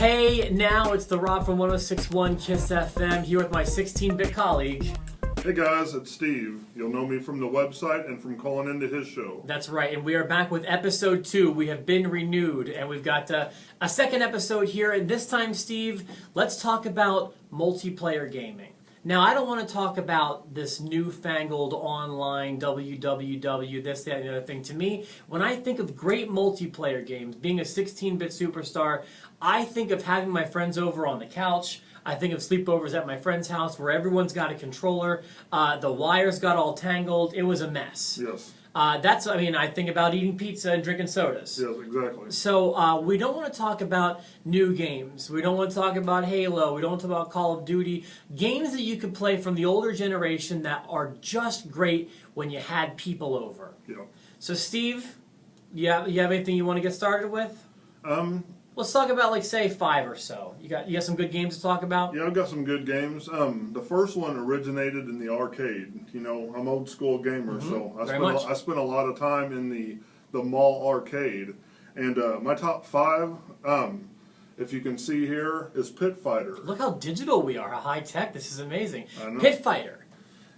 Hey, now it's the Rob from 106.1 KISS FM here with my 16-bit colleague. Hey guys, it's Steve. You'll know me from the website and from calling into his show. That's right, and we are back with episode 2. We have been renewed, and we've got a second episode here. And this time, Steve, let's talk about multiplayer gaming. Now, I don't want to talk about this newfangled online www, this, that, and the other thing. To me, when I think of great multiplayer games, being a 16-bit superstar, I think of having my friends over on the couch. I think of sleepovers at my friend's house where everyone's got a controller. The wires got all tangled. It was a mess. Yes. I think about eating pizza and drinking sodas. Yes, exactly. So we don't want to talk about new games. We don't want to talk about Halo. We don't want to talk about Call of Duty. Games that you could play from the older generation that are just great when you had people over. Yeah. So, Steve, you have anything you want to get started with? Let's talk about, like, say, 5 or so. You got some good games to talk about? Yeah, I've got some good games. The first one originated in the arcade. You know, I'm old school gamer, so I spent a lot of time in the mall arcade. And my top 5, if you can see here, is Pit Fighter. Look how digital we are, how high tech. This is amazing. I know. Pit Fighter.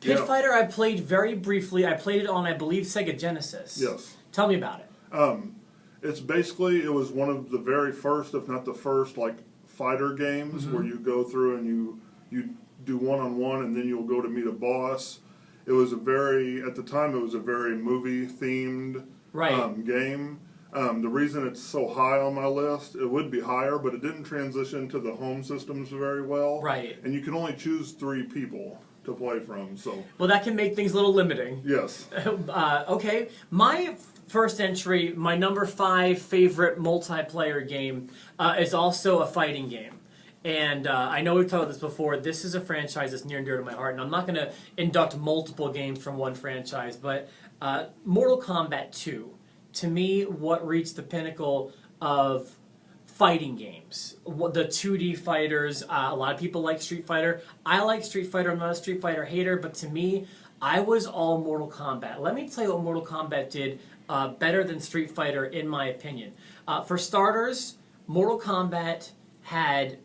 Pit Fighter I played very briefly. I played it on, I believe, Sega Genesis. Yes. Tell me about it. It was one of the very first, if not the first, like fighter games where you go through and you do one-on-one and then you'll go to meet a boss. It was at the time it was a very movie-themed game. The reason it's so high on my list, it would be higher, but it didn't transition to the home systems very well. Right. And you can only choose 3 people to play from. So. Well, that can make things a little limiting. Yes. Okay. My first entry, my number 5 favorite multiplayer game is also a fighting game. And I know we've talked about this before. This is a franchise that's near and dear to my heart. And I'm not going to induct multiple games from one franchise, but Mortal Kombat 2, to me, what reached the pinnacle of fighting games. The 2D fighters, a lot of people like Street Fighter. I like Street Fighter. I'm not a Street Fighter hater, but to me, I was all Mortal Kombat. Let me tell you what Mortal Kombat did better than Street Fighter, in my opinion. For starters, Mortal Kombat had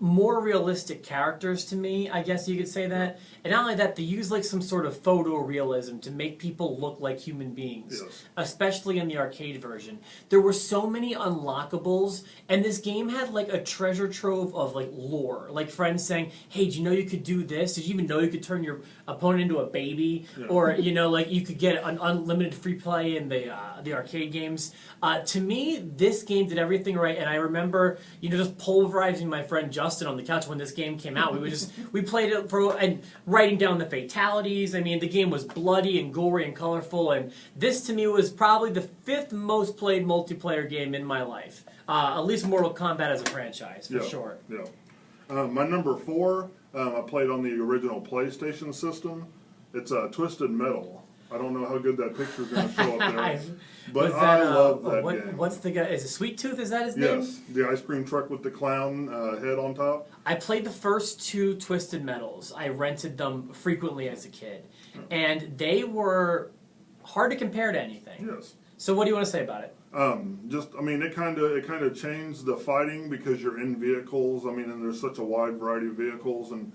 more realistic characters to me, I guess you could say that. And not only that, they used like some sort of photorealism to make people look like human beings, especially in the arcade version. There were so many unlockables, and this game had like a treasure trove of like lore. Like friends saying, hey, did you know you could do this? Did you even know you could turn your opponent into a baby? Yeah. Or, you know, like you could get an unlimited free play in the arcade games. To me, this game did everything right, and I remember, just pulverizing my friend Justin on the couch when this game came out. We played it and writing down the fatalities. I mean, the game was bloody and gory and colorful, and this to me was probably the 5th most played multiplayer game in my life. At least Mortal Kombat as a franchise, for sure. Yeah. My number 4, I played on the original PlayStation system. It's Twisted Metal. I don't know how good that picture's going to show up there, but I love that game. What's the guy? Is it Sweet Tooth? Is that his name? Yes, the ice cream truck with the clown head on top. I played the first 2 Twisted Metals. I rented them frequently as a kid, and they were hard to compare to anything. Yes. So what do you want to say about it? It kind of changed the fighting because you're in vehicles. And there's such a wide variety of vehicles, and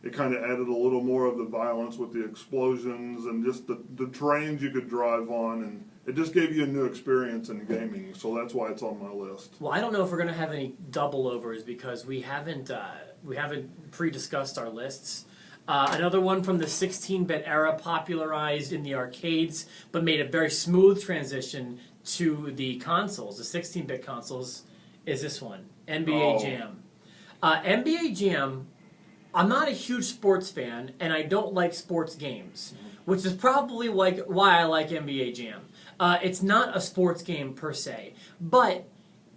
it kind of added a little more of the violence with the explosions and just the trains you could drive on, and it just gave you a new experience in gaming, so that's why it's on my list. Well, I don't know if we're going to have any double overs because we haven't pre-discussed our lists. Another one from the 16-bit era, popularized in the arcades, but made a very smooth transition to the consoles, the 16-bit consoles, is this one, NBA Jam. NBA Jam, I'm not a huge sports fan, and I don't like sports games, which is probably why I like NBA Jam. It's not a sports game per se, but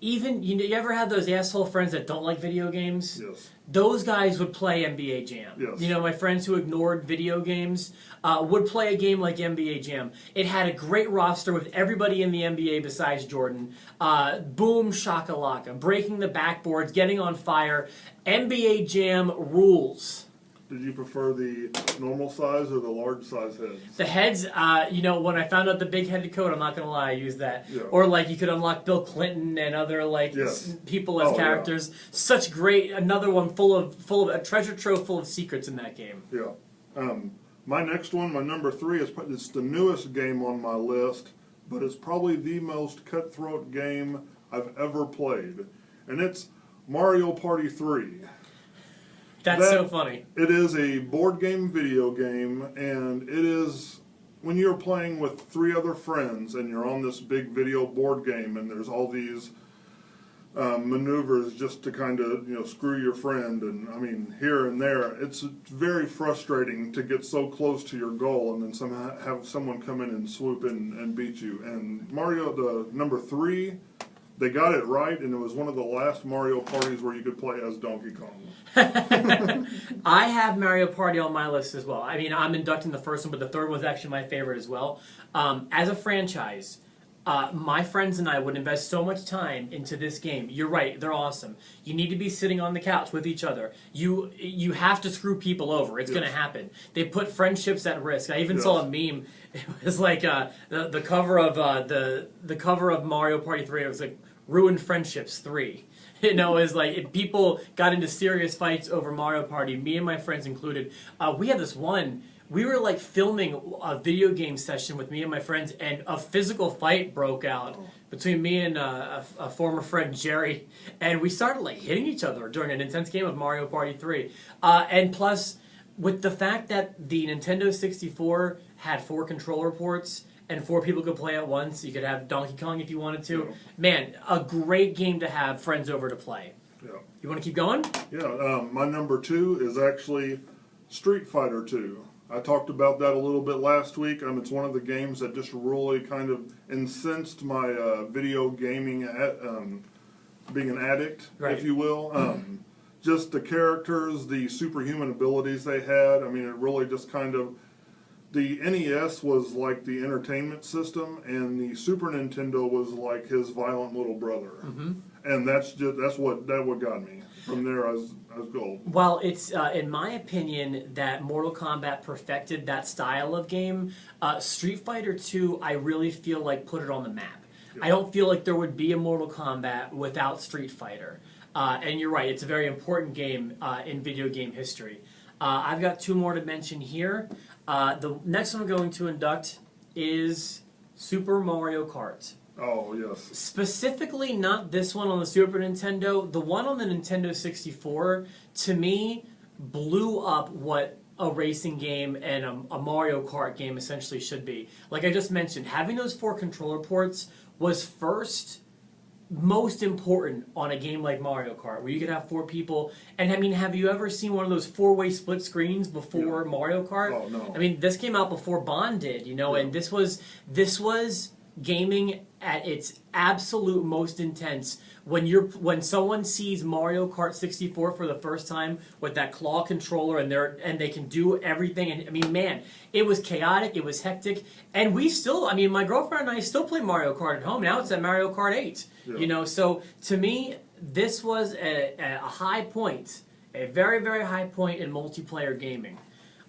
even you ever have those asshole friends that don't like video games? Yes. Those guys would play NBA Jam. Yes. My friends who ignored video games would play a game like NBA Jam. It had a great roster with everybody in the NBA besides Jordan. Boom shakalaka, breaking the backboards, getting on fire. NBA Jam rules. did you prefer the normal size or the large size heads? The heads, when I found out the big headed code, I'm not gonna lie, I used that. Yeah. Or like you could unlock Bill Clinton and other Yes. people as characters. Yeah. Such great, another one full of a treasure trove full of secrets in that game. Yeah. My next one, my number 3 it's the newest game on my list, but it's probably the most cutthroat game I've ever played, and it's Mario Party 3. That's so funny. It is a board game video game, and it is when you're playing with 3 other friends and you're on this big video board game, and there's all these maneuvers just to kind of screw your friend, and I mean here and there. It's very frustrating to get so close to your goal and then somehow have someone come in and swoop in and beat you. And Mario, the number 3. They got it right, and it was one of the last Mario Parties where you could play as Donkey Kong. I have Mario Party on my list as well. I mean, I'm inducting the first one, but the third one's actually my favorite as well. As a franchise, my friends and I would invest so much time into this game. You're right, they're awesome. You need to be sitting on the couch with each other. You have to screw people over. It's going to happen. They put friendships at risk. I even saw a meme. It was like the cover of the cover of Mario Party 3. It was like Ruined Friendships 3. It's like if people got into serious fights over Mario Party, me and my friends included. We had this one. We were like filming a video game session with me and my friends, and a physical fight broke out between me and a former friend, Jerry, and we started like hitting each other during an intense game of Mario Party 3. And plus, with the fact that the Nintendo 64 had 4 controller ports, and 4 people could play at once. You could have Donkey Kong if you wanted to. Yeah. Man, a great game to have friends over to play. Yeah. You want to keep going? Yeah. My number 2 is actually Street Fighter 2. I talked about that a little bit last week. It's one of the games that just really kind of incensed my video gaming, being an addict, if you will. Just the characters, the superhuman abilities they had. I mean, it really just kind of... The NES was like the entertainment system, and the Super Nintendo was like his violent little brother. Mm-hmm. And that's what got me. From there, I was gold. Well, it's in my opinion that Mortal Kombat perfected that style of game. Street Fighter 2, I really feel like put it on the map. Yeah. I don't feel like there would be a Mortal Kombat without Street Fighter. And you're right; it's a very important game in video game history. I've got 2 more to mention here. The next one I'm going to induct is Super Mario Kart. Oh, yes. Specifically, not this one on the Super Nintendo. The one on the Nintendo 64, to me, blew up what a racing game and a Mario Kart game essentially should be. Like I just mentioned, having those 4 controller ports was most important on a game like Mario Kart, where you could have 4 people. And I mean, have you ever seen one of those 4-way split screens before Mario Kart? Oh, no. I mean, this came out before Bond did, and this was gaming at its absolute most intense. When someone sees Mario Kart 64 for the first time with that claw controller and they can do everything, and I mean, man, it was chaotic, it was hectic, and my girlfriend and I still play Mario Kart at home. Now it's at Mario Kart 8. Yeah. So to me, this was a high point, a very, very high point in multiplayer gaming.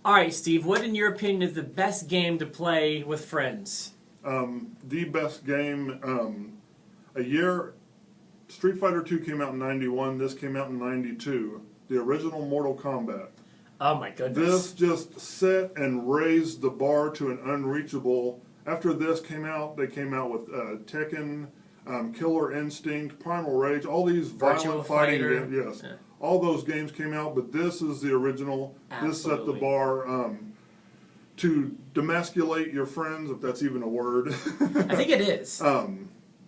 All right, Steve, what in your opinion is the best game to play with friends? The best game, Street Fighter 2 came out in 91, this came out in 92, the original Mortal Kombat. Oh my goodness. This just set and raised the bar to an unreachable. After this came out, they came out with Tekken, Killer Instinct, Primal Rage, all these violent fighting games. Yes. Yeah. All those games came out, but this is the original. Absolutely. This set the bar to demasculate your friends, if that's even a word. I think it is.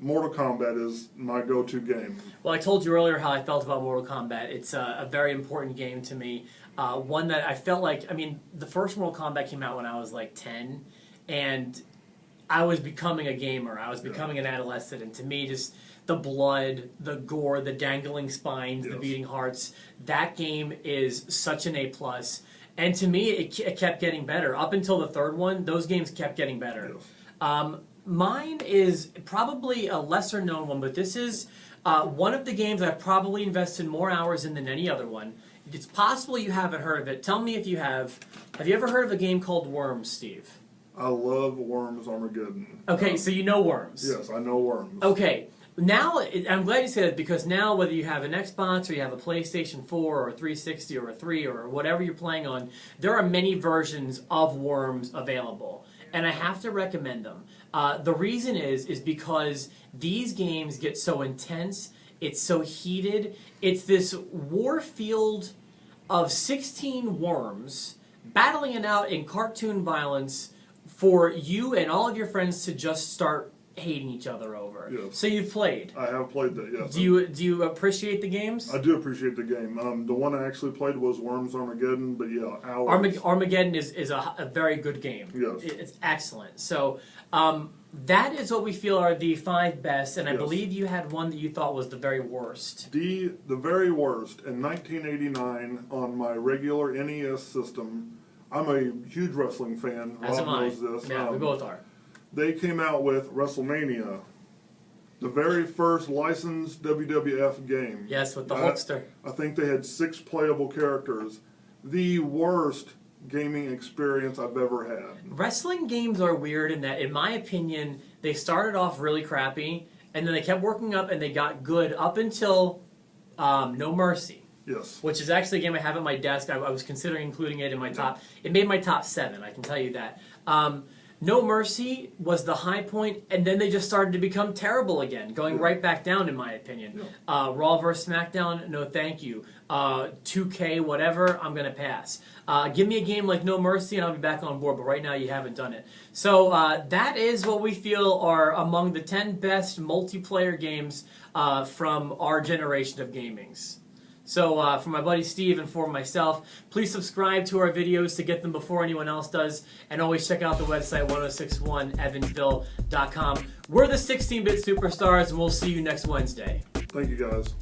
Mortal Kombat is my go-to game. Well, I told you earlier how I felt about Mortal Kombat. It's a very important game to me. One that I felt like, the first Mortal Kombat came out when I was like 10, and I was becoming a gamer. I was becoming an adolescent, and to me, just the blood, the gore, the dangling spines, the beating hearts, that game is such an A+. And to me, it kept getting better. Up until the third one, those games kept getting better. Yes. Mine is probably a lesser known one, but this is one of the games I've probably invested more hours in than any other one. it's possible you haven't heard of it. Tell me if you have. Have you ever heard of a game called Worms, Steve? I love Worms Armageddon. Okay, so you know Worms. Yes, I know Worms. Okay, now I'm glad you said it because now whether you have an Xbox or you have a PlayStation 4 or a 360 or a 3 or whatever you're playing on, there are many versions of Worms available, and I have to recommend them. The reason is because these games get so intense, it's so heated, it's this war field of 16 worms battling it out in cartoon violence for you and all of your friends to just start hating each other over. Yes. So you've played. I have played that, yes. Do you appreciate the games? I do appreciate the game. The one I actually played was Worms Armageddon, but yeah, hours. Armageddon is a very good game. Yes. It's excellent. So that is what we feel are the 5 best, and I Yes. believe you had one that you thought was the very worst. The very worst, in 1989 on my regular NES system, I'm a huge wrestling fan. As Rob am I. knows this. Yeah, we both are. They came out with WrestleMania, the very first licensed WWF game. Yes, with the Hulkster. I think they had 6 playable characters. The worst gaming experience I've ever had. Wrestling games are weird in that, in my opinion, they started off really crappy, and then they kept working up, and they got good up until No Mercy. Yes. Which is actually a game I have at my desk. I was considering including it in my top. It made my top 7, I can tell you that. No Mercy was the high point, and then they just started to become terrible again, going right back down, in my opinion. Yeah. Raw vs. SmackDown, no thank you. 2K, whatever, I'm going to pass. Give me a game like No Mercy, and I'll be back on board, but right now you haven't done it. So that is what we feel are among the 10 best multiplayer games from our generation of gamings. So for my buddy Steve and for myself, please subscribe to our videos to get them before anyone else does, and always check out the website 1061evansville.com. We're the 16-bit superstars, and we'll see you next Wednesday. Thank you, guys.